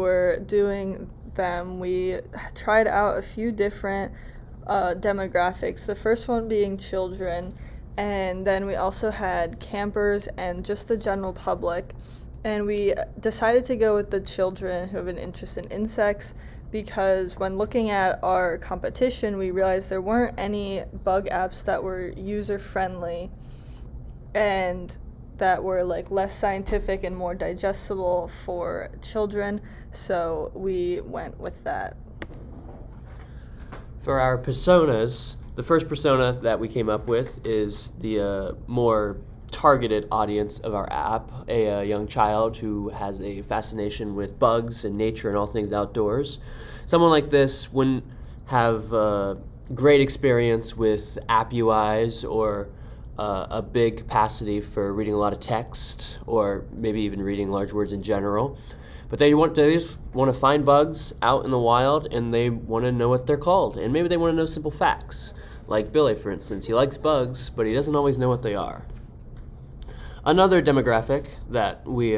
We're doing them. We tried out a few different demographics. The first one being children, and then we also had campers and just the general public. And we decided to go with the children who have an interest in insects because when looking at our competition, we realized there weren't any bug apps that were user friendly and that were like less scientific and more digestible for children, so we went with that. For our personas, the first persona that we came up with is the more targeted audience of our app, a young child who has a fascination with bugs and nature and all things outdoors. Someone like this wouldn't have great experience with app UIs or a big capacity for reading a lot of text or maybe even reading large words in general. But they just want to find bugs out in the wild, and they want to know what they're called. And maybe they want to know simple facts. Like Billy, for instance. He likes bugs, but he doesn't always know what they are. Another demographic that we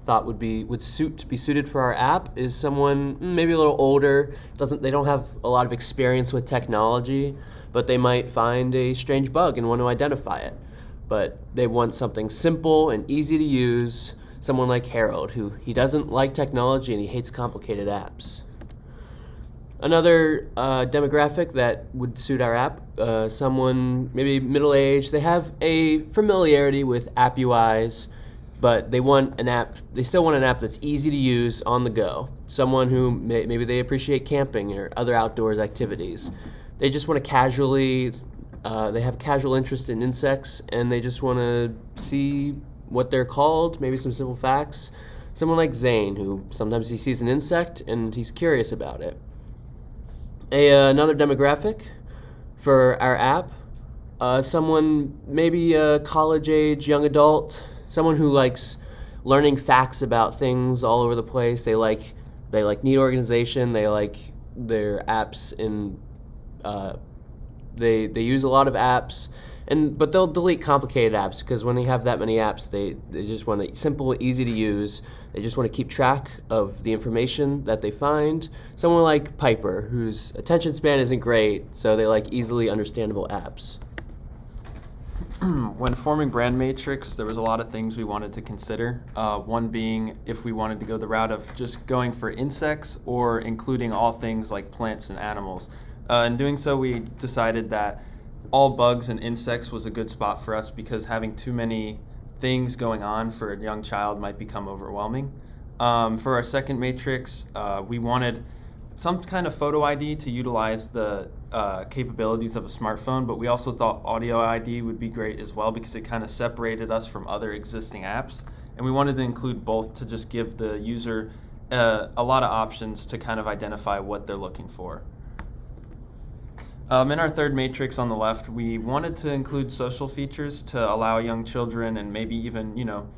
thought would be suited for our app is someone maybe a little older. They don't have a lot of experience with technology, but they might find a strange bug and want to identify it. But they want something simple and easy to use. Someone like Harold, who he doesn't like technology and he hates complicated apps. Another demographic that would suit our app, someone maybe middle-aged. They have a familiarity with app UIs, but they still want an app that's easy to use on the go. Someone who maybe they appreciate camping or other outdoors activities. They just want to they have casual interest in insects, and they just want to see what they're called, maybe some simple facts. Someone like Zane, who sometimes he sees an insect and he's curious about it. Another demographic for our app, someone maybe a college-age young adult, someone who likes learning facts about things all over the place. They like neat organization. They like their apps in. They use a lot of apps, but they'll delete complicated apps because when they have that many apps, they just want it simple, easy to use. They just want to keep track of the information that they find. Someone like Piper, whose attention span isn't great, so they like easily understandable apps. When forming Brand Matrix, there was a lot of things we wanted to consider. One being if we wanted to go the route of just going for insects or including all things like plants and animals. In doing so, we decided that all bugs and insects was a good spot for us because having too many things going on for a young child might become overwhelming. For our second matrix, we wanted some kind of photo ID to utilize the capabilities of a smartphone, but we also thought audio ID would be great as well because it kind of separated us from other existing apps. And we wanted to include both to just give the user a lot of options to kind of identify what they're looking for. In our third matrix on the left, we wanted to include social features to allow young children and maybe even,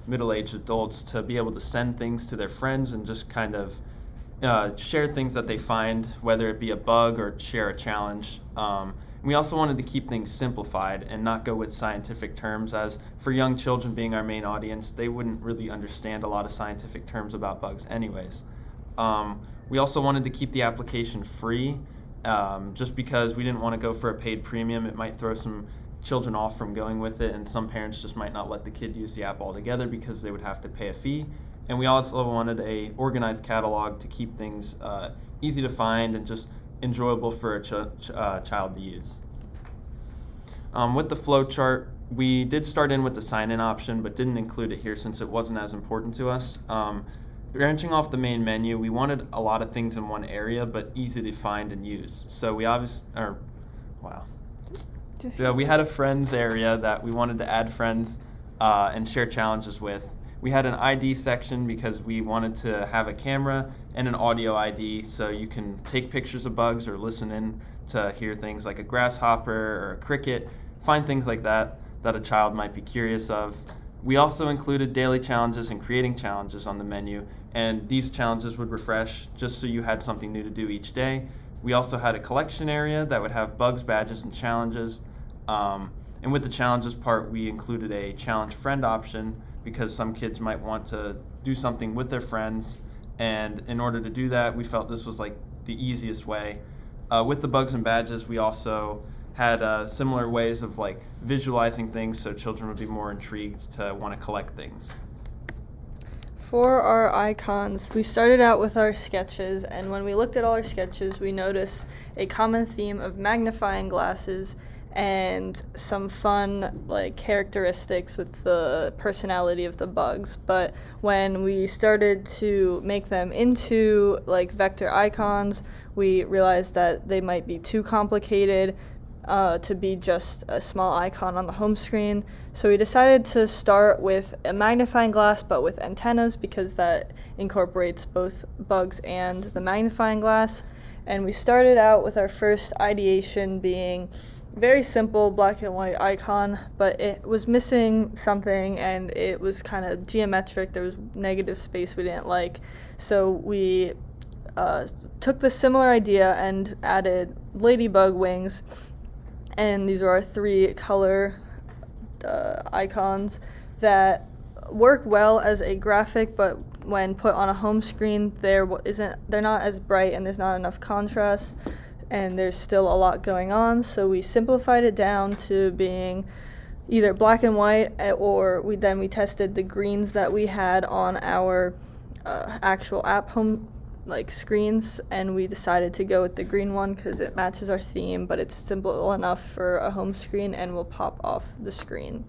middle-aged adults to be able to send things to their friends and just kind of share things that they find, whether it be a bug or share a challenge. We also wanted to keep things simplified and not go with scientific terms, as for young children being our main audience, they wouldn't really understand a lot of scientific terms about bugs anyways. We also wanted to keep the application free. Just because we didn't want to go for a paid premium. It might throw some children off from going with it, and some parents just might not let the kid use the app altogether because they would have to pay a fee. And we also wanted a organized catalog to keep things easy to find and just enjoyable for a child to use. With the flow chart, we did start in with the sign-in option, but didn't include it here since it wasn't as important to us. Branching off the main menu, we wanted a lot of things in one area, but easy to find and use. So we we had a friends area that we wanted to add friends and share challenges with. We had an ID section because we wanted to have a camera and an audio ID so you can take pictures of bugs or listen in to hear things like a grasshopper or a cricket, find things like that a child might be curious of. We also included daily challenges and creating challenges on the menu, and these challenges would refresh just so you had something new to do each day. We also had a collection area that would have bugs, badges, and challenges. And with the challenges part, we included a challenge friend option because some kids might want to do something with their friends And in order to do that, we felt this was like the easiest way. With the bugs and badges, we also had similar ways of like visualizing things so children would be more intrigued to want to collect things. For our icons, we started out with our sketches, and when we looked at all our sketches, we noticed a common theme of magnifying glasses and some fun like characteristics with the personality of the bugs. But when we started to make them into like vector icons, we realized that they might be too complicated to be just a small icon on the home screen. So we decided to start with a magnifying glass but with antennas, because that incorporates both bugs and the magnifying glass. And we started out with our first ideation being very simple black and white icon, but it was missing something and it was kind of geometric. There was negative space we didn't like. So we took the similar idea and added ladybug wings. And these are our 3 color icons that work well as a graphic, but when put on a home screen, they're not as bright and there's not enough contrast, and there's still a lot going on. So we simplified it down to being either black and white, or we tested the greens that we had on our actual app home like screens, and we decided to go with the green one because it matches our theme, but it's simple enough for a home screen and will pop off the screen.